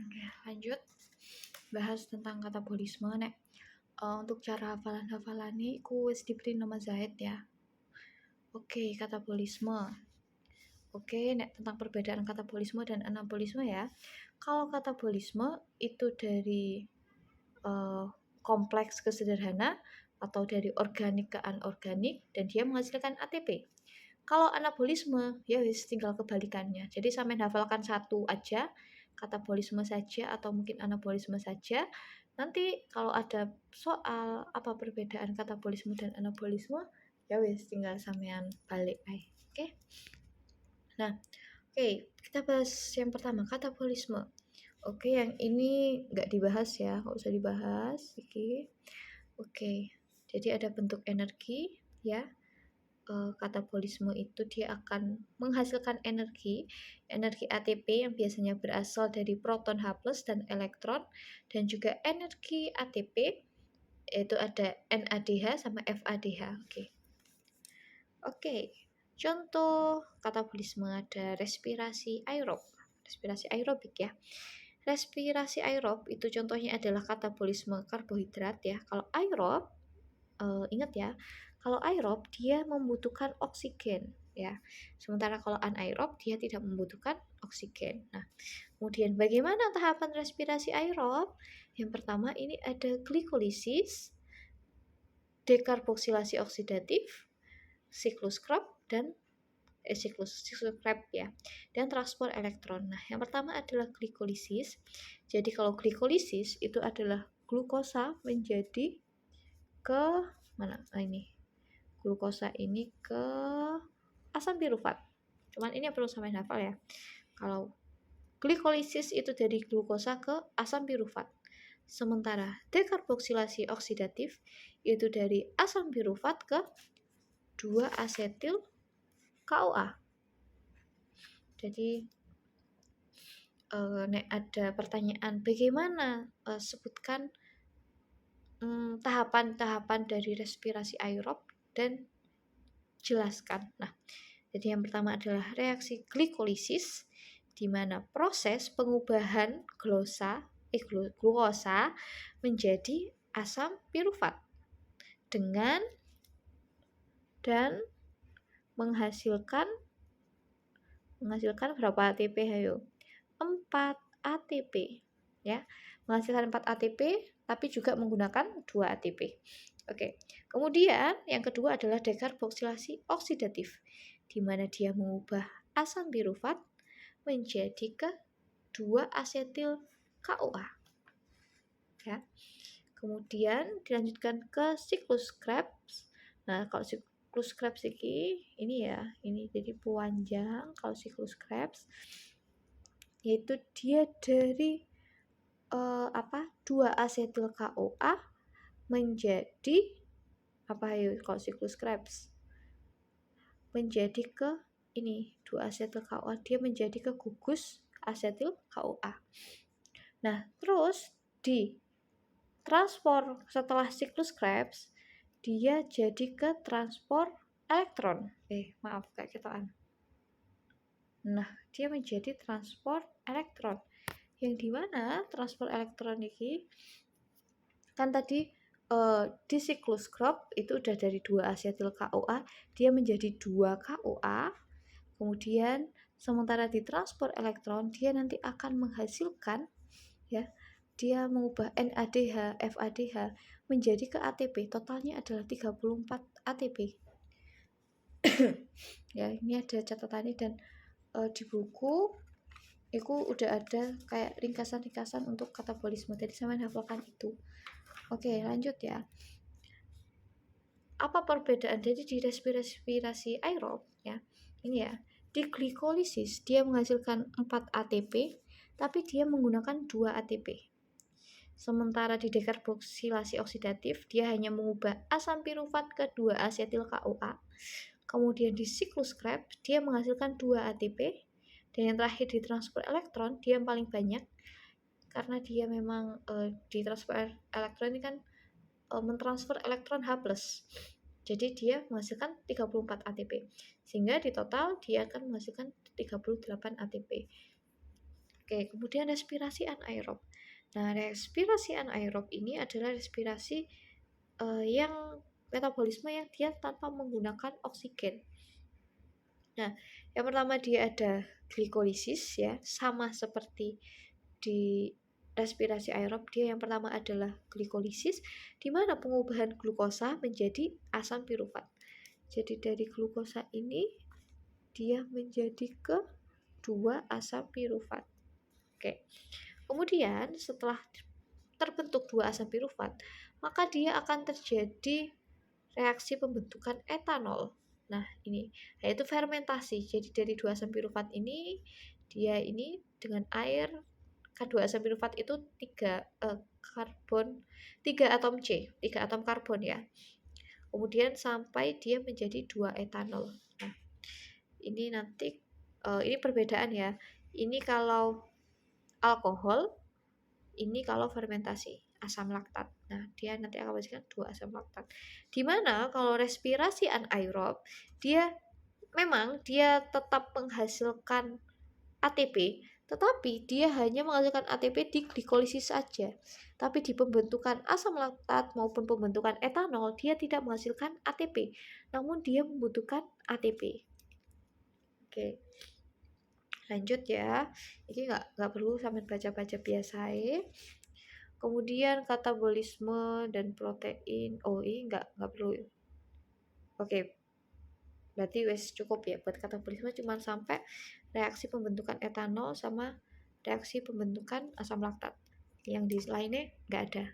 Oke, lanjut bahas tentang katabolisme nek. Untuk cara hafalan ini ku wis diberi nama Zaid ya. Oke, katabolisme. Oke, nek tentang perbedaan katabolisme dan anabolisme ya. Kalau katabolisme itu dari kompleks ke sederhana atau dari organik ke anorganik dan dia menghasilkan ATP. Kalau anabolisme ya wis tinggal kebalikannya. Jadi sampai hafalkan satu aja, katabolisme saja atau mungkin anabolisme saja. Nanti kalau ada soal apa perbedaan katabolisme dan anabolisme, ya wis tinggal sampean balik aja. Oke. Nah, oke, kita bahas yang pertama katabolisme. Oke, yang ini nggak dibahas ya, nggak usah dibahas. Oke, jadi ada bentuk energi ya. Katabolisme itu dia akan menghasilkan energi ATP yang biasanya berasal dari proton H+ dan elektron, dan juga energi ATP yaitu ada NADH sama FADH. Oke. Contoh katabolisme ada respirasi aerobik ya. Respirasi aerob itu contohnya adalah katabolisme karbohidrat ya. Kalau aerob ingat ya, kalau aerob dia membutuhkan oksigen ya. Sementara kalau anaerob dia tidak membutuhkan oksigen. Nah, kemudian bagaimana tahapan respirasi aerob? Yang pertama ini ada glikolisis, dekarboksilasi oksidatif, siklus Krebs dan siklus Krebs ya, dan transport elektron. Nah, yang pertama adalah glikolisis. Jadi kalau glikolisis itu adalah glukosa menjadi ke mana? Nah, ini glukosa ini ke asam pirufat. Cuman ini yang perlu sampai hafal ya. Kalau glikolisis itu dari glukosa ke asam pirufat. Sementara dekarboksilasi oksidatif itu dari asam pirufat ke 2-asetil KOA. Jadi nek ada pertanyaan bagaimana sebutkan tahapan-tahapan dari respirasi aerob dan jelaskan. Nah, jadi yang pertama adalah reaksi glikolisis di mana proses pengubahan glukosa menjadi asam pirufat dengan dan menghasilkan berapa ATP ayo? 4 ATP ya. Menghasilkan 4 ATP tapi juga menggunakan 2 ATP. Oke. Kemudian yang kedua adalah dekarboksilasi oksidatif di mana dia mengubah asam pirufat menjadi ke 2-asetil KOA. Ya. Kemudian dilanjutkan ke siklus Krebs. Nah, kalau siklus Krebs ini ya, ini jadi panjang kalau siklus Krebs yaitu dia dari 2-asetil KOA menjadi apa ya kalau siklus Krebs menjadi ke ini 2-asetil KOA dia menjadi ke gugus asetil KOA. Nah, terus di transport setelah siklus Krebs dia jadi ke transport elektron. Maaf kayak ketaan. Nah, dia menjadi transport elektron. Yang dimana transport elektron ini kan tadi di siklus Krebs itu udah dari 2-asetil KOA dia menjadi 2 KOA. Kemudian sementara di transport elektron dia nanti akan menghasilkan ya, dia mengubah NADH, FADH menjadi ke ATP. Totalnya adalah 34 ATP. Ya, ini ada catatannya dan di buku itu udah ada kayak ringkasan-ringkasan untuk katabolisme. Tadi sama hafalkan itu. Oke, lanjut ya. Apa perbedaan jadi di respirasi aerob ya? Ini ya. Di glikolisis dia menghasilkan 4 ATP tapi dia menggunakan 2 ATP. Sementara di dekarboksilasi oksidatif dia hanya mengubah asam pirufat ke 2-asetil KOA. Kemudian di siklus Krebs dia menghasilkan 2 ATP. Dan yang terakhir di transport elektron dia yang paling banyak karena dia memang di transport elektron ini kan mentransfer elektron H+. Jadi dia menghasilkan 34 ATP. Sehingga di total dia akan menghasilkan 38 ATP. Oke, kemudian respirasi anaerob. Nah, respirasi anaerob ini adalah respirasi yang metabolisme yang dia tanpa menggunakan oksigen. Nah, yang pertama dia ada glikolisis ya, sama seperti di respirasi aerob. Dia yang pertama adalah glikolisis, di mana pengubahan glukosa menjadi asam pirufat. Jadi dari glukosa ini dia menjadi ke 2 asam pirufat. Oke. Kemudian setelah terbentuk 2 asam pirufat, maka dia akan terjadi reaksi pembentukan etanol. Nah, ini yaitu fermentasi. Jadi dari 2 asam pirufat ini dia ini dengan air K2 asam pirufat itu 3 karbon 3 atom C, 3 atom karbon ya. Kemudian sampai dia menjadi 2 etanol. Nah, ini nanti ini perbedaan ya. Ini kalau alkohol, ini kalau fermentasi asam laktat. Nah, dia nanti akan menghasilkan 2 asam laktat. Dimana kalau respirasi anaerob, dia memang dia tetap menghasilkan ATP, tetapi dia hanya menghasilkan ATP di glikolisis saja. Tapi di pembentukan asam laktat maupun pembentukan etanol, dia tidak menghasilkan ATP, namun dia membutuhkan ATP. Oke. Lanjut ya, ini nggak perlu sampai baca-baca biasa ya. Kemudian katabolisme dan protein, ini nggak perlu. Oke, berarti wes cukup ya buat katabolisme, cuma sampai reaksi pembentukan etanol sama reaksi pembentukan asam laktat. Yang di lainnya nggak ada.